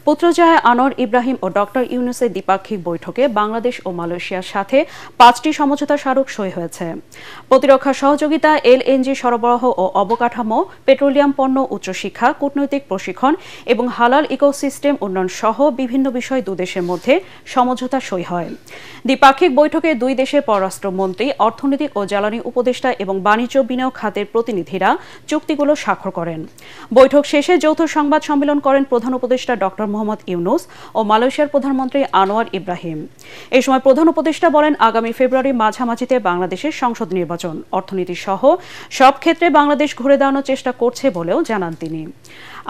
পুত্রজায়া আনোয়ার ইব্রাহিম ও doctor ইউনূসের দ্বিপাক্ষিক বৈঠকে বাংলাদেশ ও মালয়েশিয়ার সাথে 5টি সমঝোতা স্মারক সই হয়েছে। প্রতিরক্ষা সহযোগিতা, এলএনজি সরবরাহ ও অবকাঠামো, পেট্রোলিয়াম পণ্য, উচ্চশিক্ষা, কূটনৈতিক প্রশিক্ষণ এবং হালাল ইকোসিস্টেম উন্নয়ন সহ বিভিন্ন বিষয় দুদেশের মধ্যে সমঝোতা সই হয়। দ্বিপাক্ষিক বৈঠকে দুই দেশের পররাষ্ট্রমন্ত্রী, অর্থনৈতিক ও জ্বালানি উপদেষ্টা এবং বাণিজ্য বিনিয়োগ খাতের প্রতিনিধিরা চুক্তিগুলো স্বাক্ষর করেন। বৈঠক শেষে যৌথ সংবাদ সম্মেলন করেন প্রধান উপদেষ্টা ডক্টর মোহাম্মদ ইউনূস ও মালয়েশিয়ার প্রধানমন্ত্রী আনোয়ার ইব্রাহিম। এই সময় প্রধান উপদেষ্টা বলেন, আগামী ফেব্রুয়ারির মাঝামাঝিতে বাংলাদেশের সংসদ নির্বাচন, অর্থনীতি সহ সব ক্ষেত্রে বাংলাদেশ ঘুরে দাঁড়ানোর চেষ্টা করছে বলেও জানান তিনি।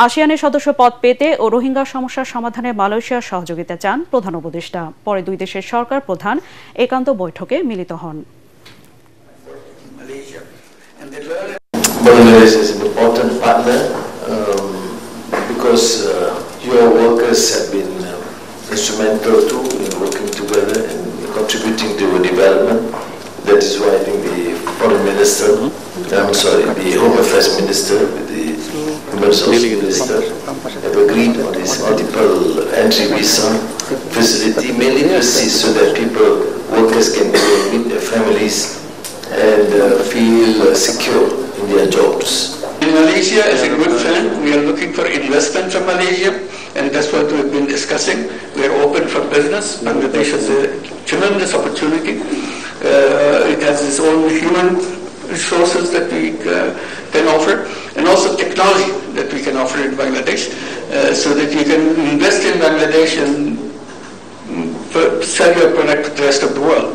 আসিয়ানের সদস্য পদ পেতে ও রোহিঙ্গা সমস্যার সমাধানে মালয়েশিয়ার সহযোগিতা চান প্রধান উপদেষ্টা। পরে দুই দেশের সরকার প্রধান একান্ত বৈঠকে মিলিত হন। Bangladesh is an important partner because your workers have been instrumental too in working together and contributing to development. That is why I think the foreign minister, the Home Affairs Minister, the Human Resources Minister have agreed on this multiple entry visa facility, mainly to see so that workers can go and meet their families and feel secure in their jobs. Malaysia is a good friend. We are looking for investment from Malaysia, and that's what we've been discussing. We are open for business. Bangladesh has a tremendous opportunity. It has its own human resources that we can offer, and also technology that we can offer in Bangladesh, so that you can invest in Bangladesh and sell your product to the rest of the world.